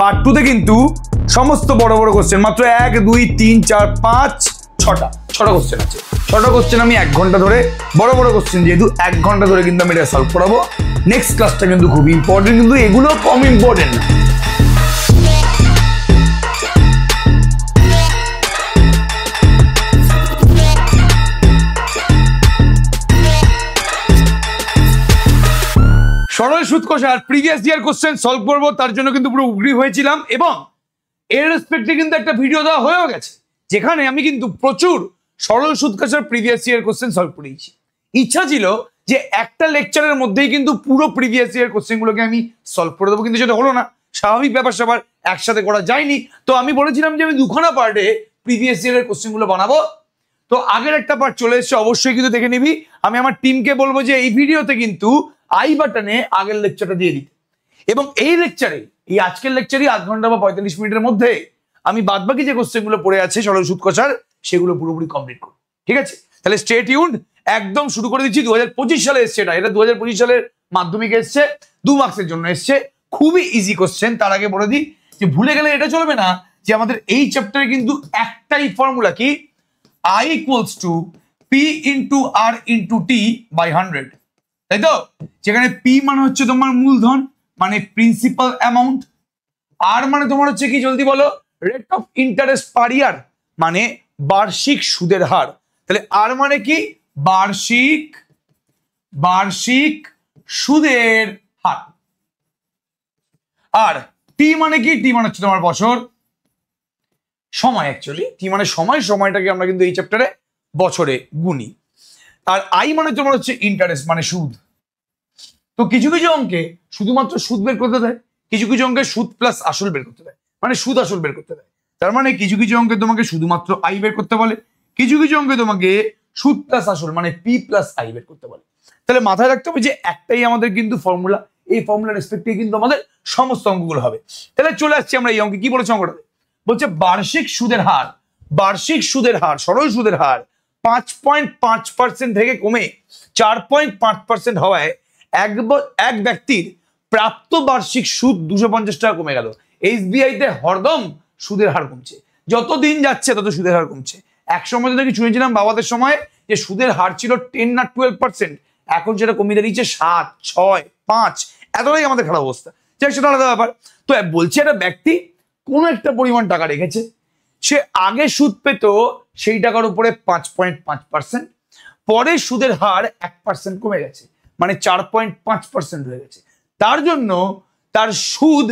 Part 2 তে কিন্তু সমস্ত বড় বড় কোশ্চেন, মাত্র 1 2 3 4 5 6টা কোশ্চেন আছে। 6টা কোশ্চেন আমি 1 ঘন্টা ধরে, বড় বড় কোশ্চেন যেহেতু 1 ঘন্টা ধরে কিন্তু আমি এটা সলভ করাবো। নেক্সট ক্লাসটা কিন্তু খুব ইম্পর্টেন্ট, কিন্তু এগুলো কম ইম্পর্টেন্ট না। সরল সুদ কষার প্রিভিয়াস ইয়ার কোশ্চেন সলভ করবো, তার জন্য কিন্তু পুরো উগ্রী হয়েছিলাম এবং এর রেসপেক্টে কিন্তু একটা ভিডিও দেওয়া হয়েও গেছে, যেখানে আমি কিন্তু প্রচুর সরল সুদ কষার প্রিভিয়াস ইয়ার কোশ্চেন সলভ করেছি। ইচ্ছা ছিল যে একটা লেকচারের মধ্যেই কিন্তু পুরো প্রিভিয়াস ইয়ার কোশ্চেনগুলোকে আমি সলভ করে দেবো, কিন্তু সেটা হলো না। স্বাভাবিক ব্যাপার সবার একসাথে করা যায়নি, তো আমি বলেছিলাম যে আমি 2খানা পার্টে প্রিভিয়াস ইয়ারের কোশ্চেনগুলো বানাবো। তো আগের একটা পার্ট চলে এসেছে, অবশ্যই কিন্তু দেখে নিবি। আমি আমার টিমকে বলবো যে এই ভিডিওতে কিন্তু আই বাটনে আগের লেকচারটা দিয়ে দিতে, এবং এই লেকচারে, এই আজকের লেকচারই 8 ঘন্টা বা 45 মিনিটের মধ্যে আমি বাদবাকি যে কোশ্চেনগুলো পড়ে আছে সরল সুদ কষার, সেগুলো পুরোপুরি কমপ্লিট করব। ঠিক আছে, তাহলে স্টে টিউনড, একদম শুরু করে দিচ্ছি। 2025 সালে এসছে এটা 2025 সালের মাধ্যমিকে এসছে, 2 মার্কসের জন্য এসছে, খুবই ইজি কোশ্চেন। তার আগে বলে দিই যে ভুলে গেলে এটা চলবে না যে আমাদের এই চ্যাপ্টারে কিন্তু একটাই ফর্মুলা, কি I equals to P into R into T by 100, তাই তো? যেখানে P মানে হচ্ছে তোমার মূলধন, মানে প্রিন্সিপাল অ্যামাউন্ট। আর মানে তোমার হচ্ছে কি, জলদি বলো, রেট অফ ইন্টারেস্ট পার ইয়ার, মানে বার্ষিক সুদের হার। তাহলে আর মানে কি, বার্ষিক সুদের হার। আর টি মানে কি, টি মানে হচ্ছে তোমার বছর, সময়। অ্যাকচুয়ালি টি মানে সময়, সময়টাকে আমরা কিন্তু এই চ্যাপ্টারে বছরে গুনি। আর আই মানে তোমার হচ্ছে ইন্টারেস্ট, মানে সুদ। তো কিছু কিছু অঙ্কে শুধুমাত্র সুদ বের করতে দেয়, কিছু কিছু অঙ্কে সুদ প্লাস আসল বের করতে দেয়, মানে সুদ আসল বের করতে দেয়। তার মানে কিছু কিছু অঙ্কে তোমাকে শুধুমাত্র আই বের করতে বলে, কিছু কিছু অঙ্কে তোমাকে সুদ প্লাস আসল মানে পি প্লাস আই বের করতে বলে। তাহলে মাথায় রাখতে হবে যে একটাই আমাদের কিন্তু ফর্মুলা, এই ফর্মুলার রেসপেক্টে কিন্তু আমাদের সমস্ত অঙ্কগুলো হবে। তাহলে চলে আসছি আমরা এই অঙ্কে। কি বলেছে অঙ্কটাতে? বলছে বার্ষিক সুদের হার, সরল সুদের হার 5.5% থেকে কমে 4.5% হওয়ায় এক ব্যক্তির প্রাপ্ত বার্ষিক সুদ 250 টাকা কমে গেল। SBI তে হরদম সুদের হার কমছে, যত দিন যাচ্ছে তত সুদের হার কমছে। এক সময় তো নাকি শুনেছিলাম বাবাদের সময় যে সুদের হার ছিল 10 না 12%, এখন সেটা কমিয়ে দাঁড়িয়েছে 7, 6, 5, এতটাই আমাদের খারাপ অবস্থা। যাই, সেটা আলাদা ব্যাপার। তো বলছে একটা ব্যক্তি কোনো একটা পরিমাণ টাকা রেখেছে, সে আগে সুদ পেত সেই টাকার উপরে 5.5%, পরে সুদের হার 1% কমে গেছে, মানে 4.5% হয়ে গেছে। তার জন্য তার সুদ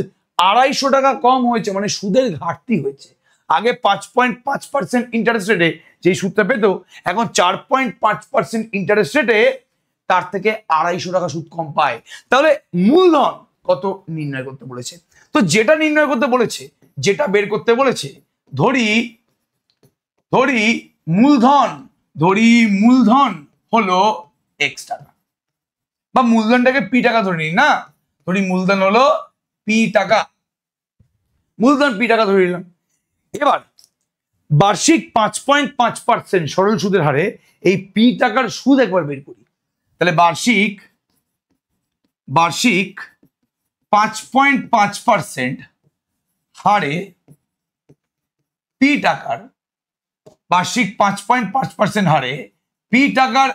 250 টাকা কম হয়েছে, মানে সুদের ঘাটতি হয়েছে। আগে 5.5% ইন্টারেস্ট রেটে যেই সুদটা পেত, এখন 4.5% ইন্টারেস্ট রেটে তার থেকে 250 টাকা সুদ কম পায়। তাহলে মূলধন কত নির্ণয় করতে বলেছে? তো যেটা নির্ণয় করতে বলেছে, যেটা বের করতে বলেছে, ধরি মূলধন হলো x টাকা, বা মূলধনটাকে p টাকা ধরে নিই না, ধরি মূলধন হলো p টাকা, মূলধন p টাকা ধরে নিলাম। এবার বার্ষিক 5.5% সরল সুদের হারে এই p টাকার সুদ একবার বের করি। তাহলে বার্ষিক 5.5% হারে p টাকার, বার্ষিক 5.5% হারে p টাকার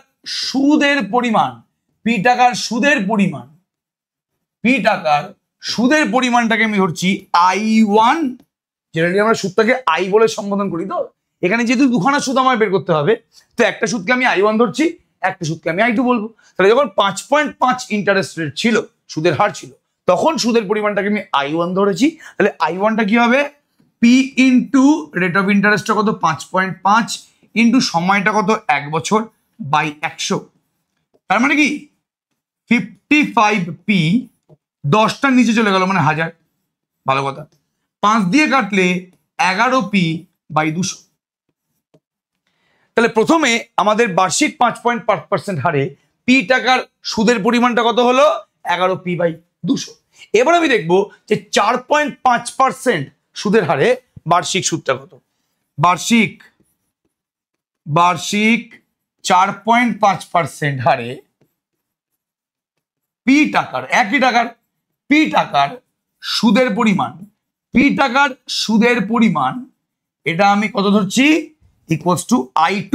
সুদের পরিমাণ, p টাকার সুদের পরিমাণটাকে আমি ধরছি I1। জেনারেলি আমরা সুদটাকে আই বলে সম্বোধন করি। তো এখানে যেহেতু 2খানা সুদ আমার বের করতে হবে, তো একটা সুদকে আমি I1 ধরছি, একটা সুদকে আমি I2 বলবো। তাহলে যখন 5.5 ইন্টারেস্ট রেট ছিল, সুদের হার ছিল, তখন সুদের পরিমাণটাকে আমি I1 ধরেছি। তাহলে I1টা কি হবে? P ইন্টু রেট অফ ইন্টারেস্টটা কত, 5.5, ইন্টু সময়টা কত, 1 বছর, বাই 100। তার মানে কি 55p, 10টার নিচে চলে গেল মানে 1000, ভালো কথা। 5 দিয়ে কাটলে 11p বাই 200। তাহলে প্রথমে আমাদের বার্ষিক 5.5% হারে p টাকার সুদের পরিমাণটা কত হলো, 11p বাই 200। এবার আমি দেখবো যে 4.5% সুদের হারে বার্ষিক সুদটা কত। বার্ষিক 4.5% হারে p টাকার, একই টাকার p টাকার সুদের পরিমাণ, p পি টাকার সুদের পরিমাণ, এটা আমি কত ধরছি, ইকুয়ালস টু I2।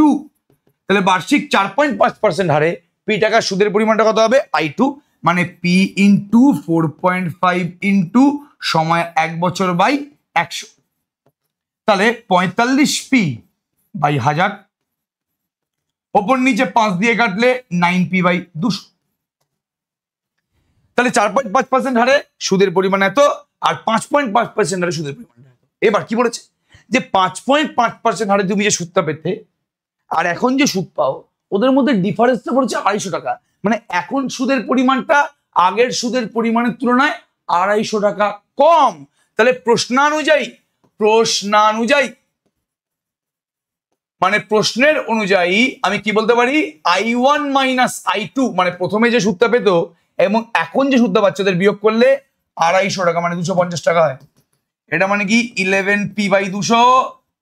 তাহলে বার্ষিক 4.5% হারে পি টাকার সুদের পরিমাণটা কত হবে, I2, মানে পি ইন্টু 4.5 ইন্টু সময় 1 বছর বাই 100। তাহলে 45p বাই 1000, ওপর নিচে 5 দিয়ে কাটলে 9p বাই 200। তাহলে 4.5% হারে সুদের পরিমাণ এত, আর 5.5% হারে সুদের পরিমাণ এত। এবার কি বলেছে যে 5.5% হারে তুমি যে সুদটা পেতে আর এখন যে সুদ পাও, ওদের মধ্যে ডিফারেন্সটা পড়েছে 250 টাকা। মানে এখন সুদের পরিমাণটা আগের সুদের পরিমাণের তুলনায় 250 টাকা কম। তাহলে প্রশ্নানুযায়ী মানে প্রশ্নের অনুযায়ী আমি কি বলতে পারি, I1 মাইনাস I2, মানে প্রথমে যে সুদটা পেত এবং এখন যে সুদটা পাচ্ছে ওদের বিয়োগ করলে 250 টাকা, মানে 250 টাকা হয়। এটা মানে কি 11p by 200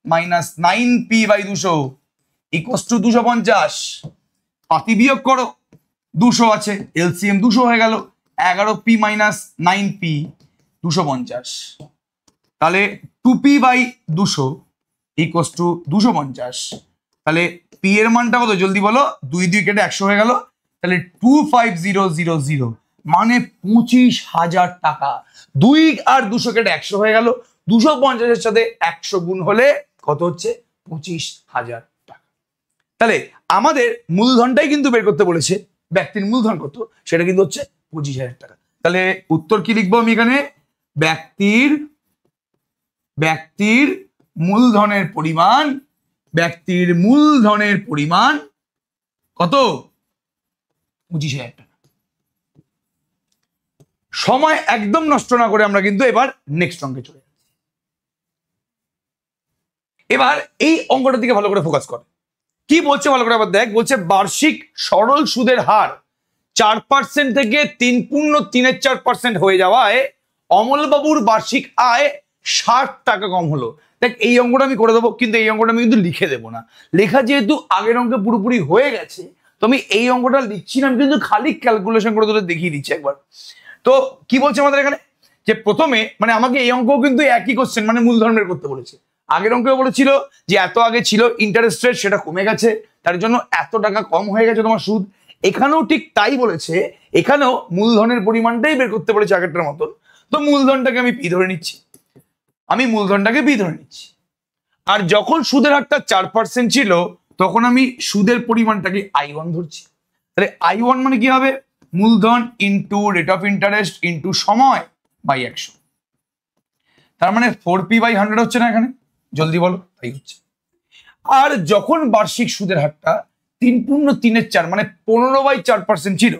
minus 9p by 200 equals to 250। পাতি বিয়োগ করো, 200 আছে, এলসিএম 200 হয়ে গেল, 11p মাইনাস 9p 250। তাহলে 2p বাই 200 ইকুয়ালস টু 250। তাহলে পি এর মানটা কত জলদি বলো, 2 2 কেটে 100 হয়ে গেল। তাহলে 25000 মানে 25,000 টাকা। 2 আর 200 কেটে 100 হয়ে গেল, 250-এর সাথে 100 গুণ হলে কত হচ্ছে, 25,000 টাকা। তাহলে আমাদের মূলধনটাই কিন্তু বের করতে বলেছে, ব্যক্তির মূলধন কত সেটা কিন্তু হচ্ছে 25,000 টাকা। তাহলে উত্তর কি লিখবো আমি এখানে, ব্যক্তির মূলধনের পরিমাণ কত, 25,000 টাকা। সময় একদম নষ্ট না করে আমরা কিন্তু এবার নেক্সট অঙ্কে চলে যাচ্ছি। এবার এই অঙ্কটার দিকে ভালো করে ফোকাস কর, কি বলছে ভালো করে আবার দেখ। বলছে বার্ষিক সরল সুদের হার 4% থেকে 3.34% হয়ে যাওয়ায় অমলবাবুর বার্ষিক আয় 60 টাকা কম হলো। দেখ এই অঙ্কটা আমি করে দেবো, কিন্তু এই অঙ্কটা আমি কিন্তু লিখে দেবো না। লেখা যেহেতু আগের অঙ্কে পুরোপুরি হয়ে গেছে, তো আমি এই অঙ্কটা লিখছি না, আমি কিন্তু খালি ক্যালকুলেশন করে তোদের দেখিয়ে দিচ্ছি একবার। তো কি বলছে আমাদের এখানে, যে প্রথমে মানে আমাকে এই অঙ্কও কিন্তু একই কোশ্চেন, মানে মূলধন বের করতে বলেছে। আগের অঙ্কেও বলেছিল যে এত আগে ছিল ইন্টারেস্ট রেট, সেটা কমে গেছে, তার জন্য এত টাকা কম হয়ে গেছে তোমার সুদ। এখানেও ঠিক তাই বলেছে, এখানেও মূলধনের পরিমাণটাই বের করতে বলেছে আগেরটার মতন। তো মূলধনটাকে আমি পি ধরে নিচ্ছি, আর যখন সুদের হারটা 4% ছিল তখন আমি সুদের পরিমাণটাকে I1 ধরছি। তাহলে I1 মানে কি হবে, মূলধন into rate of interest into সময় বাই 100। তার মানে 4p বাই 100 হচ্ছে না এখানে, জলদি বলো, তাই হচ্ছে। আর যখন বার্ষিক সুদের হারটা 3.34 মানে 15/4% ছিল,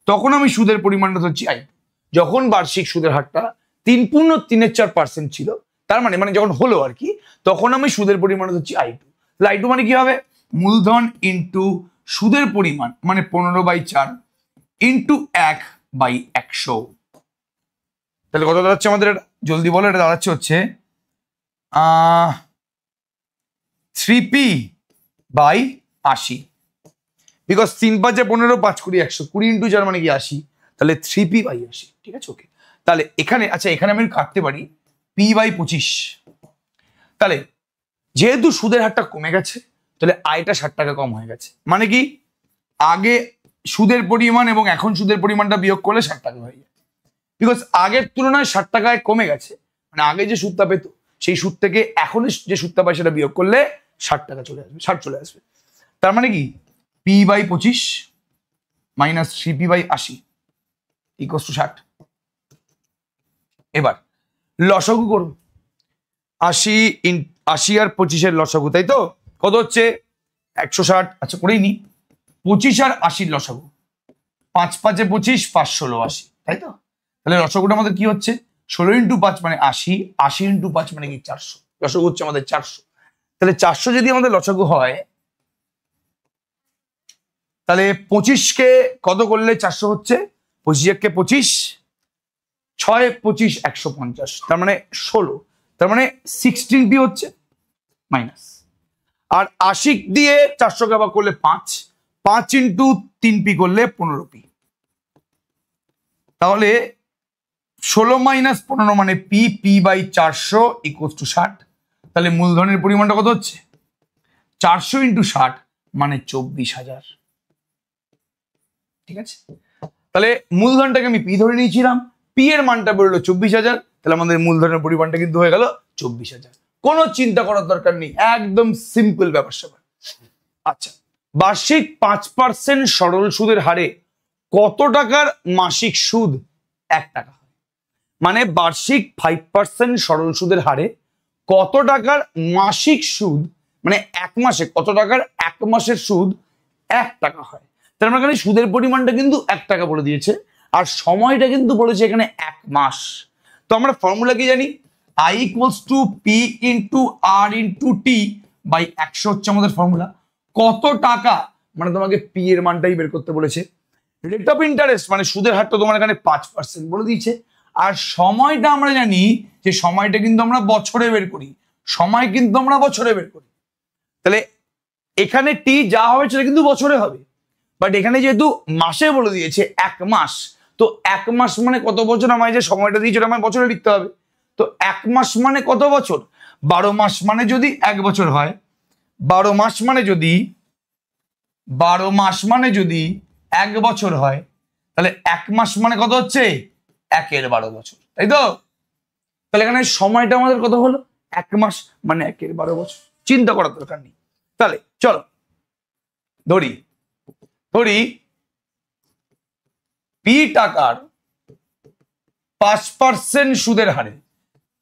তখন আমি সুদের পরিমাণটা ধরছি I2। যখন বার্ষিক সুদের হারটা 3.34% ছিল, তার মানে যখন হলো আর কি, তখন আমি সুদের পরিমাণ হচ্ছে I2। তাহলে I2 মানে কি হবে, মূলধন ইন্টু সুদের পরিমাণ মানে 15/4 ইন্টু 1/100। তাহলে কত দাঁড়াচ্ছে আমাদের, এটা জলদি বলো, এটা দাঁড়াচ্ছে হচ্ছে 3p বাই 80। বিকজ 3 5 15, 5 20 100, 20 ইন্টু 4 মানে কি 80। তাহলে 3p বাই 80, ঠিক আছে, ওকে। তাহলে এখানে আচ্ছা, এখানে আমি কাটতে পারি p বাই 25। তাহলে যেহেতু সুদের হারটা কমে গেছে, তাহলে আয়টা 60 টাকা কম হয়ে গেছে। মানে কি, আগে সুদের পরিমাণ এবং এখন সুদের পরিমাণটা বিয়োগ করলে 60 টাকা হয়ে যায়। বিকজ আগের তুলনায় 60 টাকায় কমে গেছে, মানে আগে যে সুদটা পেত সেই সুদ থেকে এখন যে সুদটা পায় সেটা বিয়োগ করলে 60 টাকা চলে আসবে, 60 চলে আসবে। তার মানে কি p by 25 minus 3p by 80 equals to 60। এবার লসাগু করব, 80 আর 25-এর লসাগু, তাই তো কত হচ্ছে 160। আচ্ছা করেই নি, 25 আর 80-র লসাগু, 5 5 25, 5 16 80, তাই তো। তাহলে লসাগুটা আমাদের কি হচ্ছে, 16 ইন্টু 5 মানে 80, 80 ইন্টু 5 মানে কি 400। লসাগু হচ্ছে আমাদের 400। তাহলে 400 যদি আমাদের লসাগু হয়, তাহলে 25-কে কত করলে 400 হচ্ছে, 25-কে 25, 6 25 150, তার মানে 16, তার মানে 16p হচ্ছে মাইনাস। আর 80 দিয়ে 400-কে আবার করলে 5, 5 ইন্টু 3p করলে 15p। তাহলে 16 মাইনাস 15 মানে P, P by 400 equals to 60। তাহলে মূলধনের পরিমাণটা কত হচ্ছে? 400 ইন্টু 60 মানে 24,000। ঠিক আছে, তাহলে মূলধনটাকে আমি পি ধরে নিয়েছিলাম, পি এর মানটা বেরোলো 24,000, তাহলে আমাদের মূলধনের পরিমাণটা কিন্তু হয়ে গেল 24,000। কোনো চিন্তা করার দরকার নেই, একদম সিম্পল ব্যাপার স্যাপার। আচ্ছা, বার্ষিক 5% সরল সুদের হারে কত টাকার মাসিক সুদ 1 টাকা হয়? মানে বার্ষিক 5% সরল সুদের হারে কত টাকার মাসিক সুদ, মানে এক মাসে কত টাকার এক মাসের সুদ 1 টাকা হয়। তার মানে এখানে সুদের পরিমাণটা কিন্তু 1 টাকা বলে দিয়েছে, আর সময়টা কিন্তু বলেছে এখানে 1 মাস। তো আমরা ফর্মুলা কি জানি? I equals to P into R into T by 100 হচ্ছে আমাদের ফর্মুলা। কত টাকা মানে তোমাকে পি এর মানটাই বের করতে বলেছে। রেট অফ ইন্টারেস্ট মানে সুদের হারটা তোমার এখানে 5% বলে দিয়েছে, আর সময়টা আমরা জানি যে সময়টা কিন্তু আমরা বছরে বের করি, সময় কিন্তু আমরা বছরে বের করি। তাহলে এখানে টি যা হবে সেটা কিন্তু বছরে হবে, বাট এখানে যেহেতু মাসে বলে দিয়েছে 1 মাস, তো 1 মাস মানে কত বছর? আমায় যে সময়টা দিয়েছে ওটা আমায় বছরে লিখতে হবে। তো 1 মাস মানে কত বছর? 12 মাস মানে যদি 1 বছর হয়, 12 মাস মানে যদি 1 বছর হয়, তাহলে 1 মাস মানে কত হচ্ছে? 1 এর 12 বছর, তাই তো? তাহলে এখানে সময়টা আমাদের কত হলো? 1 মাস মানে 1 এর 12 বছর। চিন্তা করার দরকার নেই। তাহলে চলো ধরি পি টাকার 5% সুদের হারে,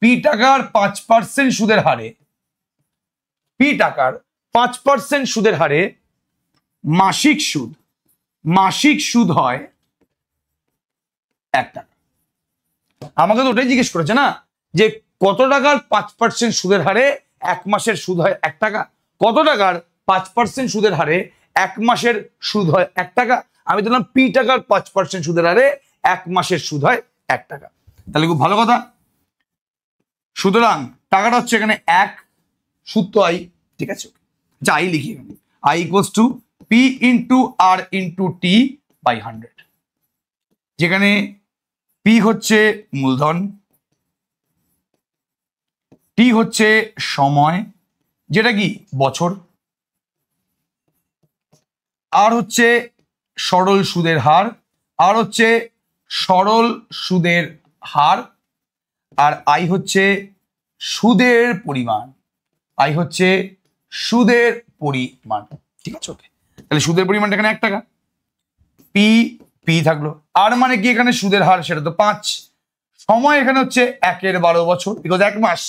পি টাকার 5% সুদের হারে, পি টাকার 5% সুদের হারে মাসিক সুদ হয় 1 টাকা। আমাকে তো ওটাই জিজ্ঞেস করেছে না, যে কত টাকার 5% সুদের হারে 1 মাসের সুদ হয় 1 টাকা। কত টাকার 5% সুদের হারে 1 মাসের সুদ হয় 1 টাকা। আমি দিলাম পি টাকার 5% সুদের হারে 1 মাসের সুদ হয় 1 টাকা। তাহলে খুব ভালো কথা। সুতরাং টাকাটা হচ্ছে এখানে 1, সুদ তো আই, ঠিক আছে, যা আই লিখি এখানে। I equals to P into R into T by 100, যেখানে পি হচ্ছে মূলধন, টি হচ্ছে সময় যেটা কি বছর, আর হচ্ছে সরল সুদের হার, আর আই হচ্ছে সুদের পরিমাণ, ঠিক আছে? ওকে, তাহলে সুদের পরিমাণটা এখানে 1 টাকা, পি থাকলো, আর মানে কি এখানে সুদের হার সেটা তো 5, সময় এখানে হচ্ছে 1 এর 12 বছর, বিকজ 1 মাস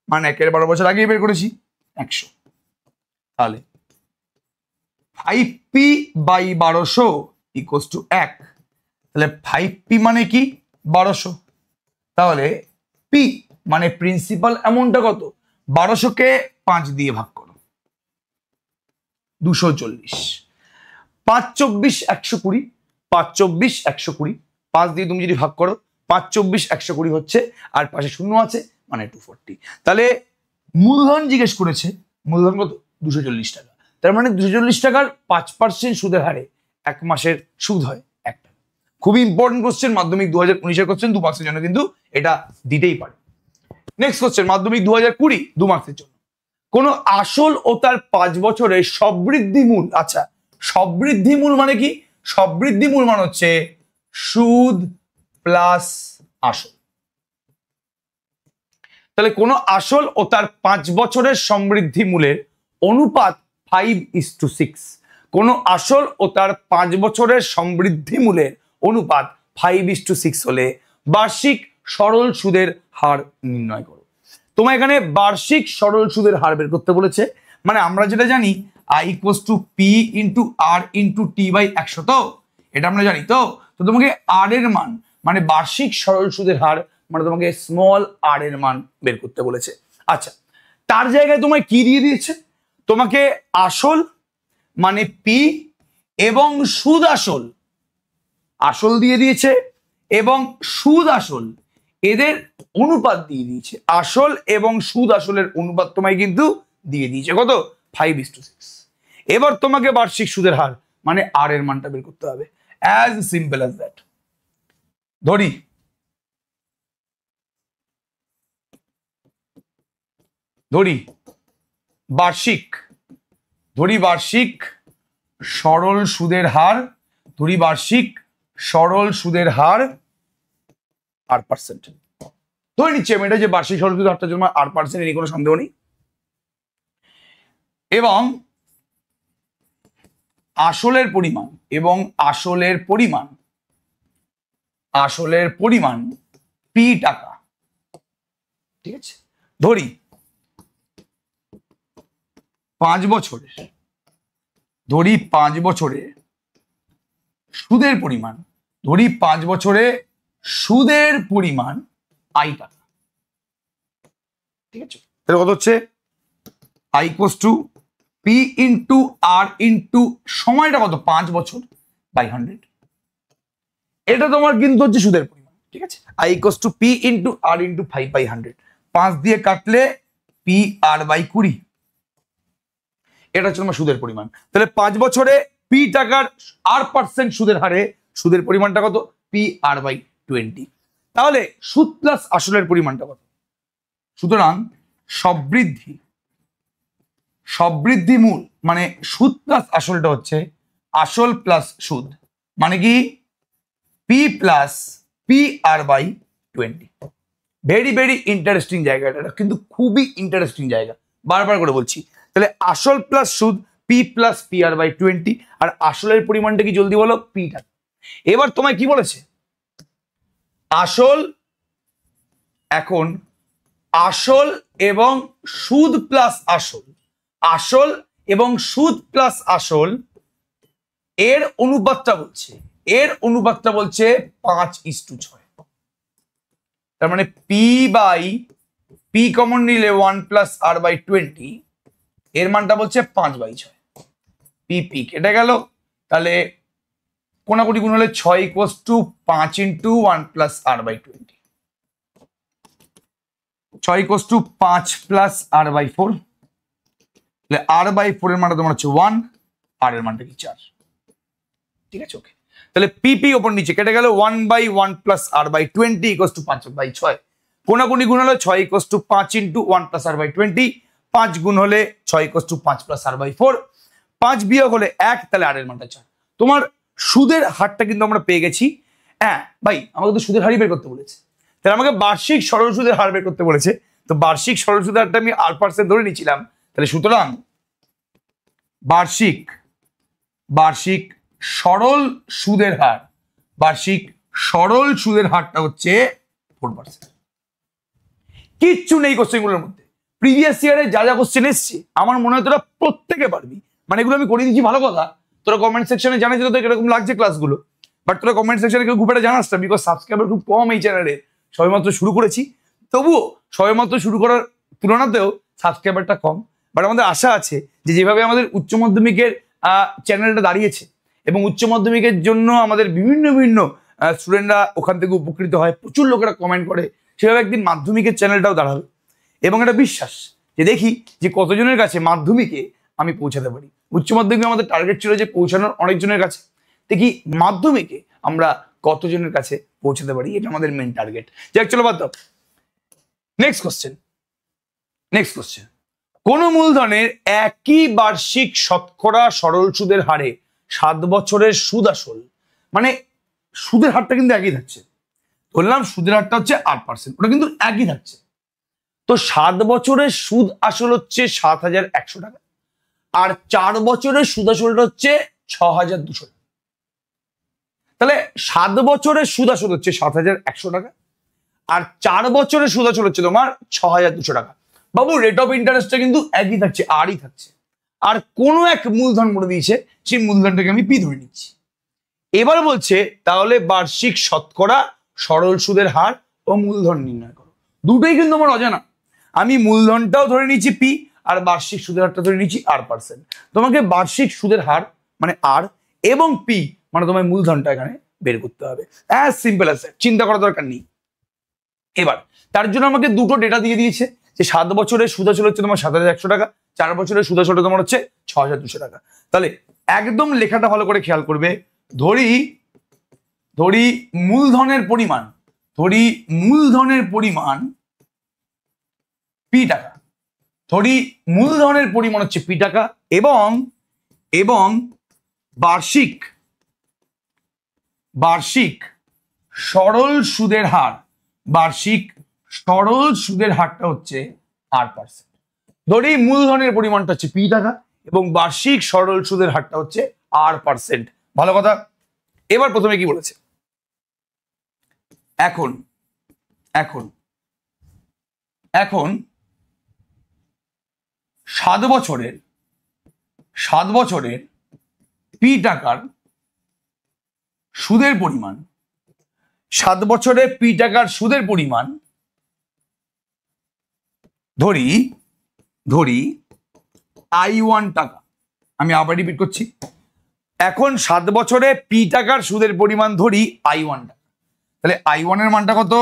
মানে 1 এর 12 বছর আগেই বের করেছি 100। তাহলে 5p বাই 1200 ইকুয়ালস টু 1। তাহলে 5p মানে কি 1200, তাহলে পি মানে প্রিন্সিপাল অ্যামাউন্টটা কত? 1200-কে 5 দিয়ে ভাগ করো, 240। 5 24 120, 5 24 120, 5 দিয়ে তুমি যদি ভাগ করো 5 24 120 হচ্ছে, আর পাশে শূন্য আছে মানে 240। তাহলে মূলধন জিজ্ঞেস করেছে, মূলধন কত? 240 টাকা। তার মানে 240 টাকার 5% সুদের হারে 1 মাসের সুদ হয় 1 টাকা। খুবই ইম্পর্টেন্ট কোশ্চেন, মাধ্যমিক 2019-এর কোশ্চেন, 2 মার্কসের জন্য কিন্তু এটা দিতেই পারে। নেক্সট কোশ্চেন, মাধ্যমিক 2020, 2 মার্কসের জন্য। কোন আসল ও তার 5 বছরের সবৃদ্ধি মূল, আচ্ছা সবৃদ্ধি মূল মানে কি? সবৃদ্ধি মূল মানে হচ্ছে সুদ প্লাস আসল। তাহলে কোন আসল ও তার 5 বছরের সমৃদ্ধি মূলের অনুপাত 5:6, কোন আসল ও তার 5 বছরের সমৃদ্ধি মূলের অনুপাত 5:6 হলে বার্ষিক সরল সুদের হার নির্ণয় করো। তোমার এখানে বার্ষিক সরল সুদের হার বের করতে বলেছে, মানে আমরা যেটা জানি I equals to P into R into T by 100, তো এটা আমরা জানি। তো তোমাকে আর এর মান মানে বার্ষিক সরল সুদের হার মানে তোমাকে স্মল আর এর মান বের করতে বলেছে। আচ্ছা, তার জায়গায় তোমায় কি দিয়ে দিয়েছে? তোমাকে আসল মানে পি এবং সুদ আসল দিয়ে দিয়েছে, এবং সুদ আসল এদের অনুপাত দিয়ে দিয়েছে। আসল এবং সুদ আসলের অনুপাত তোমায় কিন্তু দিয়ে দিয়েছে কত? 5:6। এবার তোমাকে বার্ষিক সুদের হার মানে আর এর মানটা বের করতে হবে, অ্যাজ সিম্পল অ্যাজ দ্যাট। ধরি ধরি বার্ষিক সরল সুদের হার, ধরি বার্ষিক সরল সুদের হার 8%। ধরে নিচ্ছি আমি এটা যে বার্ষিক সরল সুদের হারটার জন্য 8%, এর কোনো সন্দেহ নেই। এবং আসলের পরিমাণ পি টাকা, ঠিক আছে। ধরি 5 বছরে সুদের পরিমাণ, আই টাকা, ঠিক আছে। তাহলে কত হচ্ছে? I equals to P into R into সময়টা কত, 5 বছর বাই 100। এটা তোমার কিন্তু হচ্ছে সুদের পরিমাণ, ঠিক আছে। I equals to P into R into 5 by 100, 5 দিয়ে কাটলে পি আর বাই 20, এটা হচ্ছে তোমার সুদের পরিমাণ। তাহলে 5 বছরে পি টাকার 8% সুদের হারে সুদের পরিমাণটা কত? P R by 20। তাহলে সুদ প্লাস আসলের পরিমাণটা কত? সুতরাং সববৃদ্ধি মূল মানে সুদ প্লাস আসলটা হচ্ছে আসল প্লাস সুদ, মানে কি P plus P R by 20। Very very interesting জায়গা, এটা কিন্তু খুবই ইন্টারেস্টিং জায়গা, বারবার করে বলছি। তাহলে আসল প্লাস সুদ P plus P R by 20, আর আসলের পরিমাণটা কি জলদি বলো? পি টাকা। এবার তোমায় কি বলেছে? এখন আসল এবং সুদ প্লাস আসল, এর অনুপাতটা বলছে 5:6। তার মানে পি কমন নিলে 1 প্লাস আর বাই 20, এর মানটা বলছে 5/6। পি কেটে গেল, তাহলে কোনাকুটি গুণ হলে 6 equals to 5 into 1 plus R by 20, 6 equals to 5 plus R by 4। তাহলে আর বাই 4 এর মানটা তোমার হচ্ছে 1, আর এর মানটা কি 4, ঠিক আছে। ওকে, তাহলে পি ওপর নিচে কেটে গেল, 1/1 plus R by 20 equals to 5/6। কোনাকুনি গুণ হলো 6 equals to 5 into 1 plus R by 20, 5 গুণ হলে 6 equals to 5 plus R by 4, 5 বিয়োগ হলে 1, তাহলে আর এর মানটা 4। তোমার সুদের হারটা কিন্তু আমরা পেয়ে গেছি। হ্যাঁ ভাই, আমাকে তো সুদের হারই বের করতে বলেছে, তাহলে আমাকে বার্ষিক সরল সুদের হার বের করতে বলেছে। তো বার্ষিক সরল সুদের হারটা আমি 8% ধরে নিয়েছিলাম। তাহলে সুতরাং বার্ষিক সরল সুদের হারটা হচ্ছে 4%। কিচ্ছু নেই কোশ্চেনগুলোর মধ্যে। প্রিভিয়াস ইয়ারে যা যা কোশ্চেন এসছে আমার মনে হয় তোরা প্রত্যেকে পারবি, মানে এগুলো আমি করে দিচ্ছি ভালো কথা। তোরা কমেন্ট সেকশনে জানিস তোদের কিরকম লাগছে ক্লাসগুলো, বাট তোরা কমেন্ট সেকশনে কেউ খুব একটা জানাস না, বিকজ সাবস্ক্রাইবার খুব কম এই চ্যানেলে। সবেমাত্র শুরু করেছি, তবুও সবেমাত্র শুরু করার তুলনাতেও সাবস্ক্রাইবারটা কম। বাট আমাদের আশা আছে যে যেভাবে আমাদের উচ্চ মাধ্যমিকের চ্যানেলটা দাঁড়িয়েছে এবং উচ্চ মাধ্যমিকের জন্য আমাদের বিভিন্ন স্টুডেন্টরা ওখান থেকে উপকৃত হয়, প্রচুর লোকেরা কমেন্ট করে, সেভাবে একদিন মাধ্যমিকের চ্যানেলটাও দাঁড়াবে। এবং একটা বিশ্বাস যে দেখি যে কতজনের কাছে মাধ্যমিকে আমি পৌঁছাতে পারি। উচ্চ মাধ্যমিকে আমাদের টার্গেট ছিল যে পৌঁছানোর অনেকজনের কাছে, দেখি মাধ্যমিকে আমরা কতজনের কাছে পৌঁছাতে পারি, এটা আমাদের মেন টার্গেট। যাক চলো বাদ দাও, নেক্সট কোশ্চেন। কোন মূলধনের একই বার্ষিক শতকরা সরল সুদের হারে 7 বছরের সুদ আসল, মানে সুদের হারটা কিন্তু একই থাকছে, বললাম সুদের হারটা হচ্ছে 8%, ওটা কিন্তু একই থাকছে। তো 7 বছরের সুদ আসল হচ্ছে 7,100 টাকা, আর 4 বছরের সুদ আসলটা হচ্ছে 6,200 টাকা। তাহলে 7 বছরের সুদ আসল হচ্ছে 7,100 টাকা, আর 4 বছরের সুদ আসল হচ্ছে তোমার 6,200 টাকা। বাবু রেট অফ ইন্টারেস্টটা কিন্তু একই থাকছে, আরই থাকছে, আর কোনো এক মূলধন বলে দিয়েছে, সেই মূলধনটাকে আমি পি ধরে নিচ্ছি। এবার বলছে তাহলে বার্ষিক শতকরা সরল সুদের হার ও মূলধন নির্ণয় করো। দুটোই কিন্তু আমার অজানা, আমি মূলধনটাও ধরে নিচ্ছি পি, আর বার্ষিক সুদের হারটা ধরে নিচ্ছি 8%। তোমাকে বার্ষিক সুদের হার মানে আর এবং পি মানে তোমার মূলধনটা এখানে বের করতে হবে, অ্যাজ সিম্পল অ্যাজ দ্যাট, চিন্তা করার দরকার নেই। এবার তার জন্য আমাকে দুটো ডেটা দিয়ে দিয়েছে যে 7 বছরের সুদ আসল হচ্ছে তোমার 7,100 টাকা, 4 বছরের সুদ আসল তোমার হচ্ছে 6,200 টাকা। তাহলে একদম লেখাটা ভালো করে খেয়াল করবে। ধরি মূলধনের পরিমাণ পি টাকা, ধরি মূলধনের পরিমাণ হচ্ছে পি টাকা এবং এবং বার্ষিক বার্ষিক সরল সুদের হার, বার্ষিক সরল সুদের হারটা হচ্ছে R%। ধরি মূলধনের পরিমাণটা হচ্ছে পি টাকা এবং বার্ষিক সরল সুদের হারটা হচ্ছে R%। ভালো কথা। এবার প্রথমে কি বলেছে, এখন এখন এখন 7 বছরের পি টাকার সুদের পরিমাণ, 7 বছরে পি টাকার সুদের পরিমাণ ধরি I1 টাকা। আমি আবার রিপিট করছি, এখন 7 বছরে পি টাকার সুদের পরিমাণ ধরি I1 টাকা। তাহলে I1 এর মানটা কত?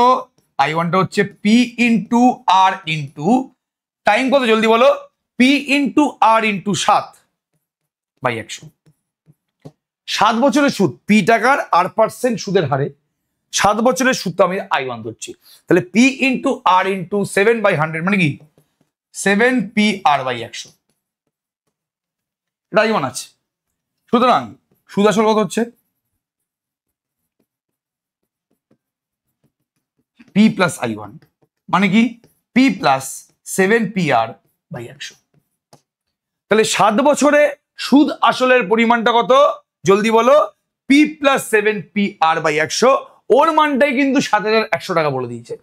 I1 টা হচ্ছে P into R into time কত জলদি বলো, পি ইন্টু আর ইন্টু 7/100। 7 বছরের সুদ পি টাকার R% সুদের হারে 7 বছরের সুদ আমি I1 ধরছি। তাহলে পি ইন্টু আর ইন্টু 7/100 মানে কি 7PR/100, এটা I1 আছে। সুতরাং সুদ আসল কত হচ্ছে পি প্লাস I1 মানে কি পি প্লাস 7PR/100। তাহলে 7 বছরে সুদ আসলের পরিমাণটা কত জলদি বলো, পি প্লাস 7PR/100। ওর মানটাই কিন্তু 7,100 টাকা বলে দিয়েছে।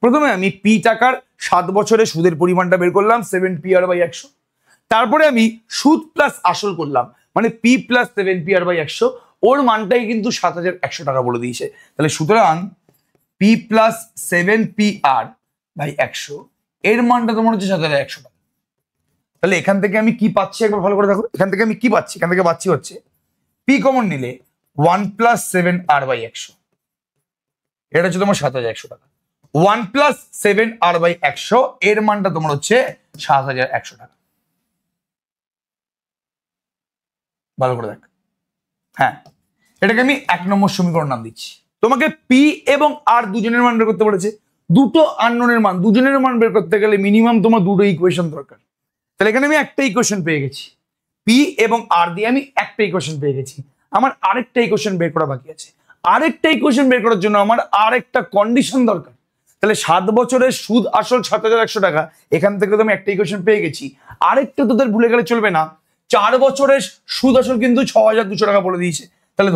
প্রথমে আমি পি টাকার 7 বছরে সুদের পরিমাণটা বের করলাম 7PR/100, তারপরে আমি সুদ প্লাস আসল করলাম মানে পি প্লাস 7PR/100। ওর মানটাই কিন্তু 7,100 টাকা বলে দিয়েছে। তাহলে সুতরাং পি প্লাস 7PR/100 এর মানটা তোমার হচ্ছে 7,100 টাকা। তাহলে এখান থেকে আমি কি পাচ্ছি একবার ভালো করে দেখো, এখান থেকে আমি কি পাচ্ছি, এখান থেকে পাচ্ছি হচ্ছে পি কমন নিলে 1 প্লাস 7R/100, এটা হচ্ছে তোমার 7,100 টাকা। 1 প্লাস 7R/100 এর মানটা তোমার হচ্ছে 7,100 টাকা। ভালো করে দেখ, হ্যাঁ এটাকে আমি 1 নম্বর সমীকরণ নাম দিচ্ছি। তোমাকে পি এবং আর দুজনের মান বের করতে বলেছে, দুটো আননোনের মান, দুজনের মান বের করতে গেলে মিনিমাম তোমার দুটো ইকুয়েশন দরকার। তাহলে এখানে আমি একটা ইকুয়েশন পেয়ে গেছি, পি এবং আর দিয়ে আমি একটা ইকুয়েশন পেয়ে গেছি। আমার আরেকটা ইকুয়েশন বের করা বাকি আছে। আরেকটা ইকুয়েশন বের করার জন্য আমার আরেকটা কন্ডিশন দরকার। তাহলে 7 বছরের সুদ আসল 7,100 টাকা, এখান থেকে তো আমি একটা ইকুয়েশন পেয়ে গেছি। আরেকটা তোদের ভুলে গেলে চলবে না, 4 বছরের সুদ আসল কিন্তু 6,200 টাকা বলে দিয়েছে। তাহলে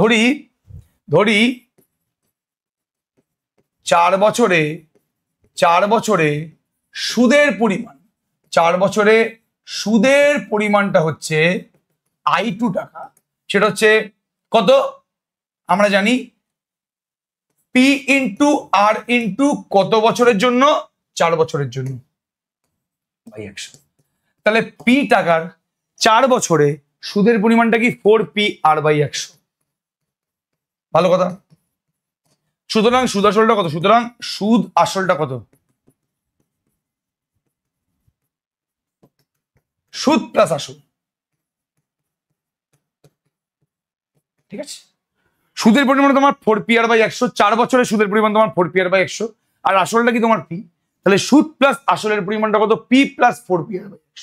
ধরি 4 বছরে সুদের পরিমাণ, 4 বছরে সুদের পরিমাণটা হচ্ছে I2 টাকা। সেটা হচ্ছে কত আমরা জানি, পি ইন্টু আর ইন্টু কত বছরের জন্য, 4 বছরের জন্য /100। তাহলে পি টাকার 4 বছরে সুদের পরিমাণটা কি 4PR/100। ভালো কথা। সুতরাং সুদ আসলটা কত, সুতরাং সুদ আসলটা কত, সুদ প্লাস আসল, ঠিক আছে। সুদের পরিমাণ তোমার 4PR/100, 4 বছরের সুদের পরিমাণ তোমার 4PR/100 আর আসলটা কি তোমার পি। তাহলে সুদ প্লাস আসলের পরিমাণটা কত, পি প্লাস 4PR/100।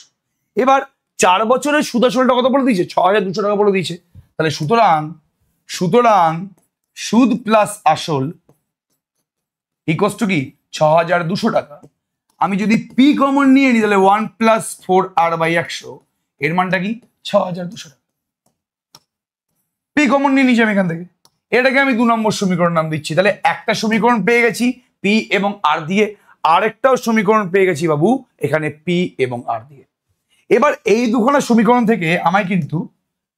এবার 4 বছরের সুদ আসলটা কত বলে দিয়েছে, 6,200 টাকা বলে দিয়েছে। তাহলে সুতরাং সুদ প্লাস আসল ইকুয়ালস টু কি 6,200 টাকা। আমি যদি পি কমন নিয়ে নিই তাহলে 1 প্লাস 4R/100 এর মানটা কি 6,200 টাকা। পি কমন নিয়ে নিচ্ছি আমি এখান থেকে, এটাকে আমি 2 নম্বর সমীকরণ নাম দিচ্ছি। তাহলে একটা সমীকরণ পেয়ে গেছি পি এবং আর দিয়ে, আরেকটাও সমীকরণ পেয়ে গেছি বাবু এখানে পি এবং আর দিয়ে। এবার এই দুখানা সমীকরণ থেকে আমায় কিন্তু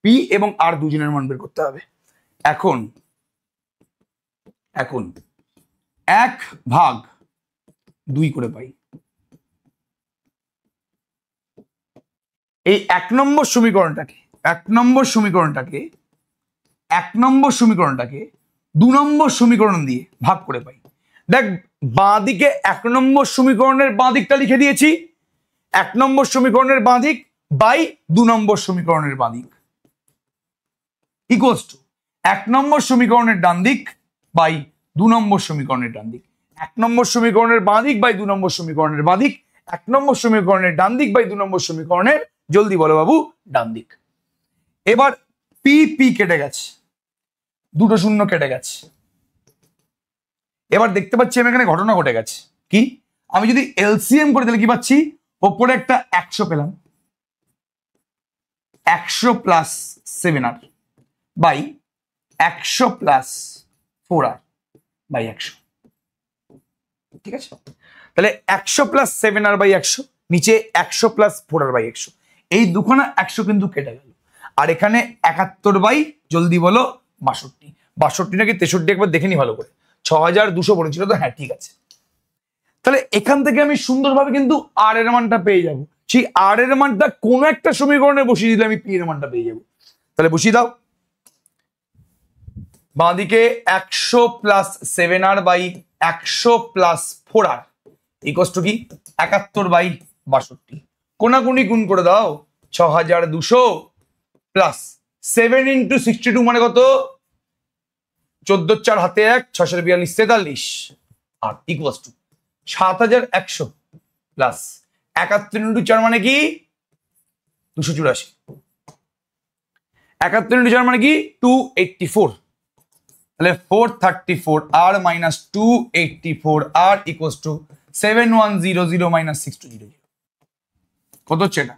পি এবং আর দুজনের মান বের করতে হবে। এখন 1/2 করে পাই। এই 1 নম্বর সমীকরণটাকে 2 নম্বর সমীকরণ দিয়ে ভাগ করে পাই। দেখ বাঁ দিকে 1 নম্বর সমীকরণের বাঁ দিকটা লিখে দিয়েছি, 1 নম্বর সমীকরণের বাঁ দিক বাই 2 নম্বর সমীকরণের বাঁ দিক ইকুয়ালস টু 1 নম্বর সমীকরণের ডান দিক বাই 2 নম্বর সমীকরণের ডান দিক। 1 নম্বর সমীকরণের বাঁ দিক বাই 2 নম্বর সমীকরণের বাঁ দিক 1 নম্বর সমীকরণের ডান দিক বাই 2 নম্বর সমীকরণের, জলদি বলো বাবু, ডান দিক। এবার পি পি কেটে গেছে, দুটো শূন্য কেটে গেছে। এবার দেখতে পাচ্ছি আমি এখানে ঘটনা ঘটে গেছে কি, আমি যদি এলসিএম করে তাহলে কি পাচ্ছি, ওপরে একটা 100 পেলাম, 100 plus 7r by 100 plus 4r by 100। ঠিক আছে, তাহলে 100 প্লাস 7r বাই 100, নিচে 100 প্লাস 4r বাই 100, এই দুখানা 100 কিন্তু কেটে গেল। আর এখানে 71 বাই, জলদি বলো, 62। 62 নাকি 63 একবার দেখে নি ভালো করে, 6200 বলেছিল তো, হ্যাঁ ঠিক আছে। তাহলে এখান থেকে আমি সুন্দরভাবে কিন্তু আর এর মানটা পেয়ে যাব। সেই আর এর মানটা কোনো একটা সমীকরণে বসিয়ে দিলে আমি পি এর মানটা পেয়ে যাব। তাহলে বসিয়ে দাও, বাঁদিকে 100 plus 7r by 100 plus 4r equal to কি 71 বাই 62। কোনাকুনি গুণ করে দাও, 6200 প্লাস 7 ইন্টু 62 মানে কত, 14 4 হাতে 1, 6 42 43 আর ইকুয়াল টু 7100 প্লাস 71 ইন্টু 4 মানে কি 284, 71 ইন্টু 4 মানে কি 284, তাহলে 434r minus 284r equal to 7100 minus 6200, কত হচ্ছে এটা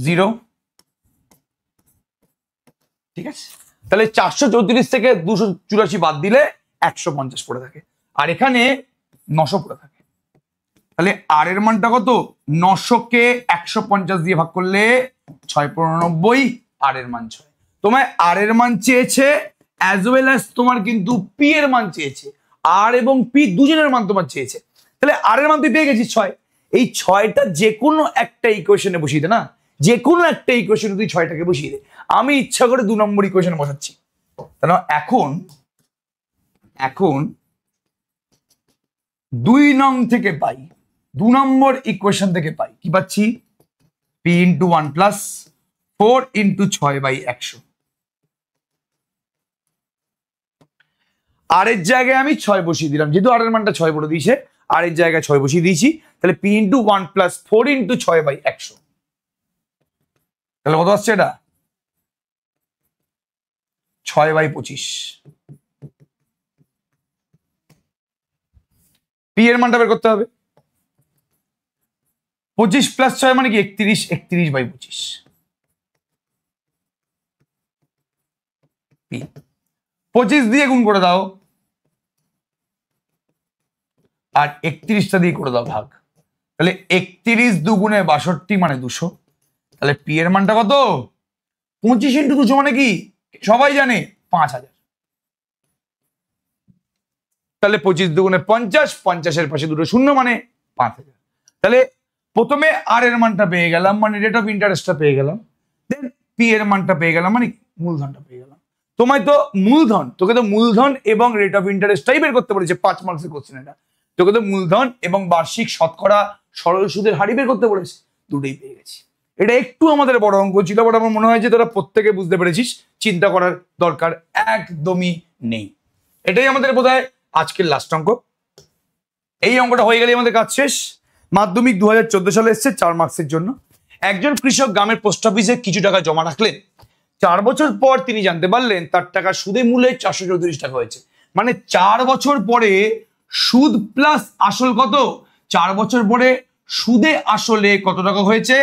0। ঠিক আছে, তাহলে 434 থেকে 284 বাদ দিলে 150 পড়ে থাকে, আর এখানে 900 পড়ে থাকে। তাহলে আর এর মানটা কত, 900 কে 150 দিয়ে ভাগ করলে 695, আর এর মান 6। তোমায় আর এর মান চেয়েছে অ্যাজ ওয়েল অ্যাজ তোমার কিন্তু পি এর মান চেয়েছে, আর এবং পি দুজনের মান তোমার চেয়েছে। তাহলে আর এর মান তুই পেয়ে গেছিস 6, এই 6টা যে কোনো একটা ইকুয়েশনে বসিয়ে দে না, যে কোনো একটা ইকুয়েশনে তুই 6টাকে বসিয়ে দে। আমি ইচ্ছা করে 2 নম্বর ইকুয়েশনে বসাচ্ছি। তাহলে এখন 2 নং থেকে পাই, 2 নম্বর ইকুয়েশন থেকে পাই কি পাচ্ছি, P into 1 plus 4 into 6 by 100। R এর জায়গায় আমি 6 বসিয়ে দিলাম, যেহেতু আর এর মানটা 6 বলে দিয়েছে, আর এর জায়গায় 6 বসিয়ে দিয়েছি। তাহলে P into 1 plus 4 into 6 by 100, তাহলে কত আসছে এটা 6 বাই 25। পি এর মানটা বের করতে হবে, 25 প্লাস 6 মানে কি 31, 31 বাই 25। পি 25 দিয়ে গুণ করে দাও, আর 31টা দিয়ে করে দাও ভাগ, তাহলে 31 দুগুণে 62 মানে 200। তাহলে পি এর মানটা কত, 25 ইন্টু 200 মানে কি সবাই জানে 5000। তাহলে 25 দুগুণে 50, 50-এর পাশে দুটো শূন্য মানে 5000। তাহলে প্রথমে আর এর মানটা পেয়ে গেলাম, মানে রেট অফ ইন্টারেস্টটা পেয়ে গেলাম, দেন পি এর মানটা পেয়ে গেলাম, মানে মূলধনটা পেয়ে গেলাম। তোমায় তো তোকে তো মূলধন এবং রেট অফ ইন্টারেস্টটাই বের করতে বলেছে 5 মার্কসের কোশ্চেন এটা। তোকে তো মূলধন এবং বার্ষিক শতকরা সরল সুদের হার বের করতে বলেছে, দুটোই পেয়ে গেছি। এটা একটু আমাদের বড় অঙ্ক ছিল, বাট আমার মনে হয় যে তোরা প্রত্যেকে বুঝতে পেরেছিস, চিন্তা করার দরকার একদমই নেই। এটাই আমাদের বোধহয় আজকের লাস্ট অঙ্ক। এই অঙ্কটা হয়ে গেলে আমাদের কাজ শেষ। মাধ্যমিক 2014 সালে এসছে 4 মার্কসের জন্য। একজন কৃষক গ্রামের পোস্ট অফিসে কিছু টাকা জমা রাখলেন, 4 বছর পর তিনি জানতে পারলেন তার টাকা সুদে মূল্যে 434 টাকা হয়েছে। মানে 4 বছর পরে সুদ প্লাস আসল কত, 4 বছর পরে সুদে আসলে কত টাকা হয়েছে,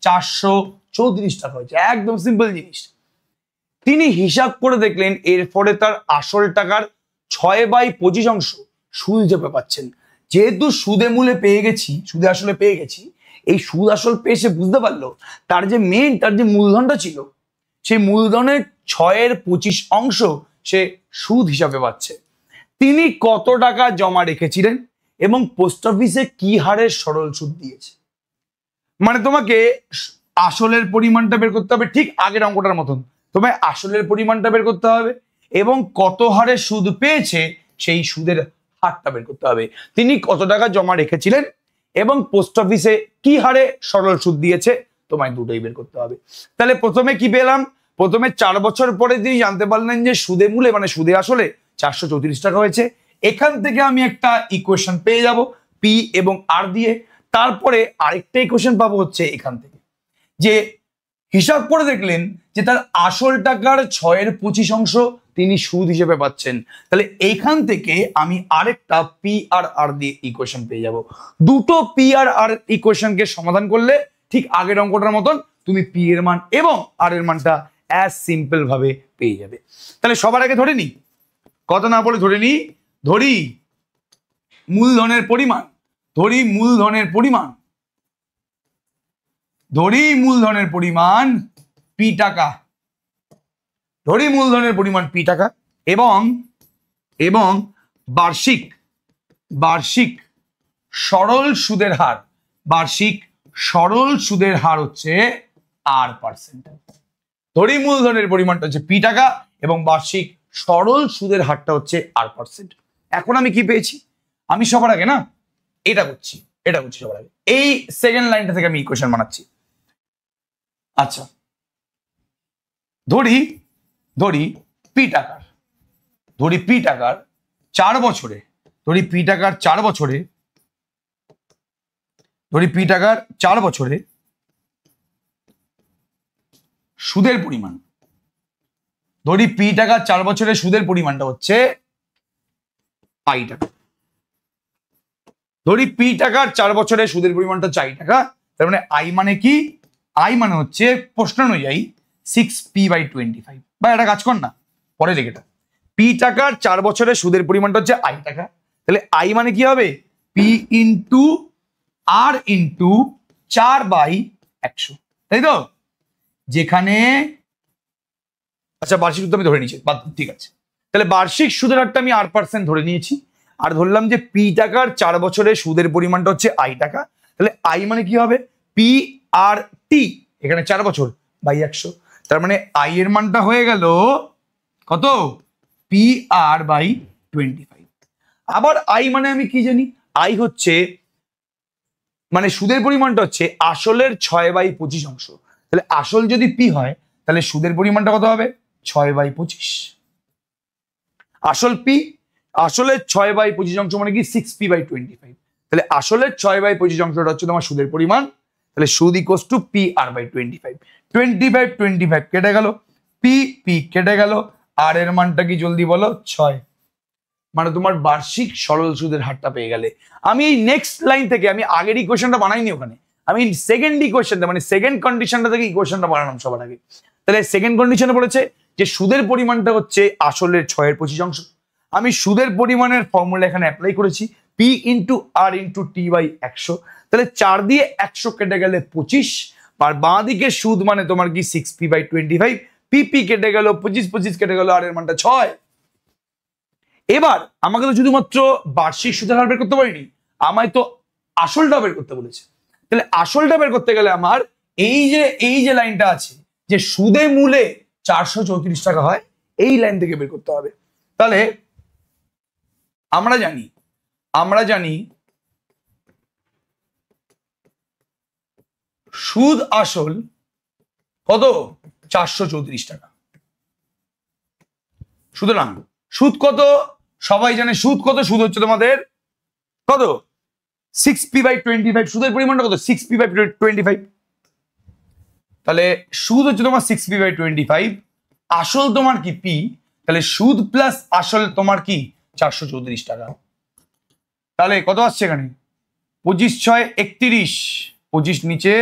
434 টাকা হয়েছে। একদম সিম্পল জিনিস। তিনি হিসাব করে দেখলেন এরপরে তার আসল টাকার 6/25 অংশ সুদ হিসেবে পাচ্ছেন। যেহেতু সুদে মূলে পেয়ে গেছি, সুদে আসলে পেয়ে গেছি, এই সুদ আসল পেয়ে সে বুঝতে পারলো তার যে মূলধনটা ছিল, সেই মূলধনের 6/25 অংশ সে সুদ হিসাবে পাচ্ছে। তিনি কত টাকা জমা রেখেছিলেন এবং পোস্ট অফিসে কি হারে সরল সুদ দিয়েছে। মানে তোমাকে আসলের পরিমাণটা বের করতে হবে, ঠিক আগের অঙ্কটার মতন। তোমায় আসলের পরিমাণটা বের করতে হবে এবং কত হারে সুদ পেয়েছে সেই সুদের হারটা বের করতে হবে। তিনি কত টাকা জমা রেখেছিলেন এবং পোস্ট অফিসে কি হারে সরল সুদ দিয়েছে, তোমায় দুটোই বের করতে হবে। তাহলে প্রথমে কি পেলাম, প্রথমে 4 বছর পরে তিনি জানতে পারলেন যে সুদে মূলে মানে সুদে আসলে 434 টাকা হয়েছে। এখান থেকে আমি একটা ইকুয়েশন পেয়ে যাব পি এবং আর দিয়ে। তারপরে আরেকটা ইকুয়েশন পাবো হচ্ছে এখান থেকে, যে হিসাব করে দেখলেন যে তার আসল টাকার 6/25 তিনি সুদ হিসেবে পাচ্ছেন। তাহলে এইখান থেকে আমি আরেকটা পি আর আর দিয়ে ইকুয়েশন পেয়ে যাব। দুটো পি আর আর ইকুয়েশনকে সমাধান করলে ঠিক আগের অঙ্কটার মতন তুমি পি এর মান এবং আর এর মানটা অ্যাজ সিম্পল ভাবে পেয়ে যাবে। তাহলে সবার আগে ধরে নি, কথা না বলে ধরে নি, ধরি মূলধনের পরিমাণ, ধরি মূলধনের পরিমাণ, ধরি মূলধনের পরিমাণ পি টাকা, ধরি মূলধনের পরিমাণ পি টাকা এবং এবং বার্ষিক বার্ষিক সরল সুদের হার, বার্ষিক সরল সুদের হার হচ্ছে R%। ধরি মূলধনের পরিমাণটা হচ্ছে পি টাকা এবং বার্ষিক সরল সুদের হারটা হচ্ছে R%। এখন আমি কি পেয়েছি? আমি সবার আগে না এটা করছি, এটা করছি সবার আগে, এই সেকেন্ড লাইনটা থেকে আমি ইকুয়েশন বানাচ্ছি। আচ্ছা, ধরি ধরি পি টাকার, ধরি পি টাকার 4 বছরে, ধরি পি টাকার 4 বছরে, ধরি পি টাকার 4 বছরে সুদের পরিমাণ, ধরি পি টাকার 4 বছরে সুদের পরিমাণটা হচ্ছে আই টাকা। ধরি পি টাকার 4 বছরে সুদের পরিমাণটা হচ্ছে আই টাকা। তার মানে আই মানে কি? আই মানে হচ্ছে প্রশ্ন অনুযায়ী 6p/25। বা একটা কাজ কর না, পরে লিখে, পি টাকার 4 বছরে সুদের পরিমাণটা হচ্ছে আই টাকা। তাহলে আই মানে কি হবে? পি ইন্টু আর ইন্টু 4/100, তাই তো? যেখানে আচ্ছা বার্ষিক সুদ আমি ধরে নিয়েছি, ঠিক আছে। তাহলে বার্ষিক সুদের হারটা আমি R% ধরে নিয়েছি, আর ধরলাম যে পি টাকার 4 বছরে সুদের পরিমাণটা হচ্ছে আই টাকা। তাহলে আই মানে কি হবে? পি আর টি, এখানে 4 বছর বাই 100। তার মানে আই এর মানটা হয়ে গেল কত? P R by 25। আবার আই মানে আমি কি জানি? আই হচ্ছে মানে সুদের পরিমাণটা হচ্ছে আসলের 6/25। তাহলে আসল যদি পি হয় তাহলে সুদের পরিমাণটা কত হবে? 6/25। আসল পি, আসলের 6/25 মানে কি? 6p/25। তাহলে আসলের 6/25 হচ্ছে তোমার সুদের পরিমাণ। তাহলে সুদ equals to P R by 25। 25 কেটে গেল, পি পি কেটে গেল, আর এর মানটা কি জলদি বলো? 6। মানে তোমার বার্ষিক সরল সুদের হারটা পেয়ে গেলে। আমি এই নেক্সট লাইন থেকে আমি আগের ইকুয়েশনটা বানাইনি, ওখানে আমি সেকেন্ড ইকুয়েশনটা মানে সেকেন্ড কন্ডিশনটা থেকে ইকুয়েশনটা বানালাম সবার আগে। তাহলে সেকেন্ড কন্ডিশনে বলেছে যে সুদের পরিমাণটা হচ্ছে আসলের 6/25। আমি সুদের পরিমাণের ফর্মুলা এখানে অ্যাপ্লাই করেছি, P into R into T by 100। তাহলে 4 দিয়ে 100 কেটে গেলে 25, আর বাঁ দিকে সুদ মানে তোমার কি 6p/25, পিপি কেটে গেল, 25 কেটে গেল, আর এর মানটা 6। এবার আমাকে তো শুধুমাত্র বার্ষিক সুদের হার বের করতে পারিনি, আমায় তো আসলটা বের করতে বলেছে। তাহলে আসলটা বের করতে গেলে আমার এই যে লাইনটা আছে যে সুদে মূলে 434 টাকা হয়, এই লাইন থেকে বের করতে হবে। তাহলে আমরা জানি সুদ আসল কত? 434 টাকা। সুতরাং সুদ কত? সবাই জানে সুদ কত? সুদ হচ্ছে তোমাদের কত? 6p/25। সুদের পরিমাণটা কত? 6p/25। তাহলে সুদ হচ্ছে তোমার 6p/25, আসল তোমার কি পি। তাহলে সুদ প্লাস আসল তোমার কি 434 টাকা। তাহলে কত আসছে এখানে? 25 6 31, 25 নিচে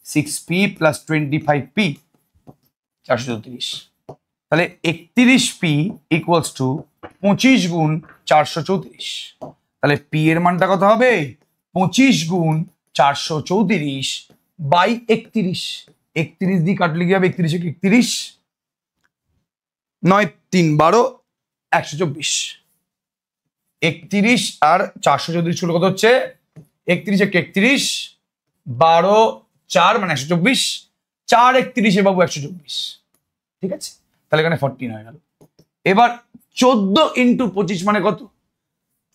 6p প্লাস 25p 434। তাহলে 31p ইকুয়ালস টু 25 গুণ 434। তাহলে পি এর মানটা কত হবে? 25 গুণ 434 বাই 31। 31 দিয়ে কাটলে কি হবে? 31 31, 9 3 12, 124। 31 আর 434 ছিল কত হচ্ছে? 31 31, 12 4 মানে 124, 4 31 বাবু 124। ঠিক আছে, তাহলে এখানে 14 হয়ে গেল। এবার 14 ইন্টু 25 মানে কত?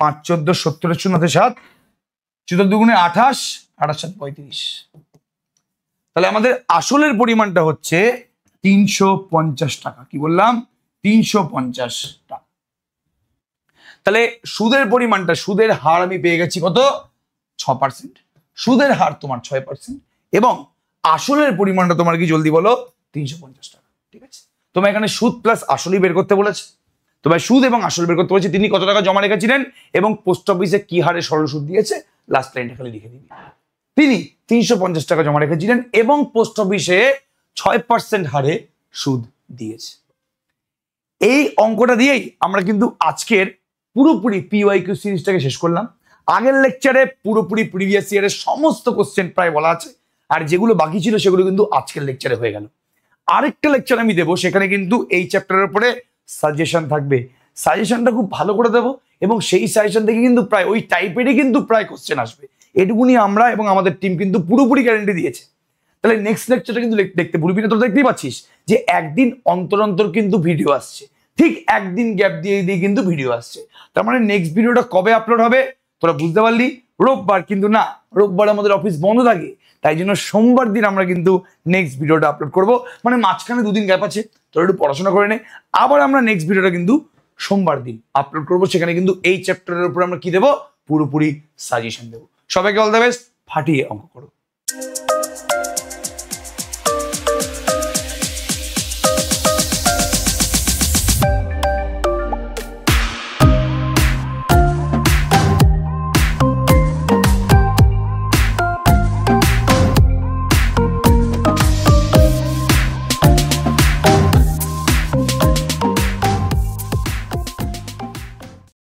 5 14 70 0 7, 14 দুগুণে 28, 28 7 35। তাহলে আমাদের আসলের পরিমাণটা হচ্ছে 350 টাকা। কি বললাম? 350 টাকা। তাহলে সুদের পরিমাণটা, সুদের হার আমি পেয়ে গেছি কত? 6%। সুদের হার তোমার 6% এবং আসলের পরিমাণটা তোমার কি জলদি বলো 350 টাকা। ঠিক আছে, তোমার এখানে সুদ প্লাস আসলই বের করতে বলেছে। তোমার সুদ এবং আসল বের করতে বলেছে। তিনি কত টাকা জমা রেখেছিলেন এবং পোস্ট অফিসে কি হারে সরল সুদ দিয়েছে, লাস্ট লাইনটা খালি লিখে দিবি। তিনি 350 টাকা জমা রেখেছিলেন এবং পোস্ট অফিসে 6% হারে সুদ দিয়েছে। এই অঙ্কটা দিয়েই আমরা কিন্তু আজকের পুরোপুরি PYQ সিরিজটাকে শেষ করলাম। আগের লেকচারে পুরোপুরি প্রিভিয়াস ইয়ারের সমস্ত কোশ্চেন প্রায় বলা আছে, আর যেগুলো বাকি ছিল সেগুলো কিন্তু আজকের লেকচারে হয়ে গেল। আরেকটা লেকচার আমি দেবো, সেখানে কিন্তু এই চ্যাপ্টারের উপরে সাজেশন থাকবে। সাজেশনটা খুব ভালো করে দেবো এবং সেই সাজেশন থেকে কিন্তু প্রায় ওই টাইপেরই কিন্তু প্রায় কোশ্চেন আসবে। এটুকুনি আমরা এবং আমাদের টিম কিন্তু পুরোপুরি গ্যারেন্টি দিয়েছে। তাহলে নেক্সট লেকচারটা কিন্তু দেখতে ভুলবি না। তোরা দেখতেই পাচ্ছিস যে একদিন অন্তর অন্তর কিন্তু ভিডিও আসছে, ঠিক একদিন গ্যাপ দিয়ে দিয়ে কিন্তু ভিডিও আসছে। তার মানে নেক্সট ভিডিওটা কবে আপলোড হবে তোরা বুঝতে পারলি? রোববার। কিন্তু না, রোববার আমাদের অফিস বন্ধ থাকে, তাই জন্য সোমবার দিন আমরা কিন্তু নেক্সট ভিডিওটা আপলোড করব। মানে মাঝখানে দুদিন গ্যাপ আছে, তোরা একটু পড়াশোনা করে নে। আবার আমরা নেক্সট ভিডিওটা কিন্তু সোমবার দিন আপলোড করব। সেখানে কিন্তু এই চ্যাপ্টারের উপর আমরা কি দেবো, পুরোপুরি সাজেশন দেবো। সবাইকে অল দ্য বেস্ট, ফাটিয়ে অঙ্ক করো।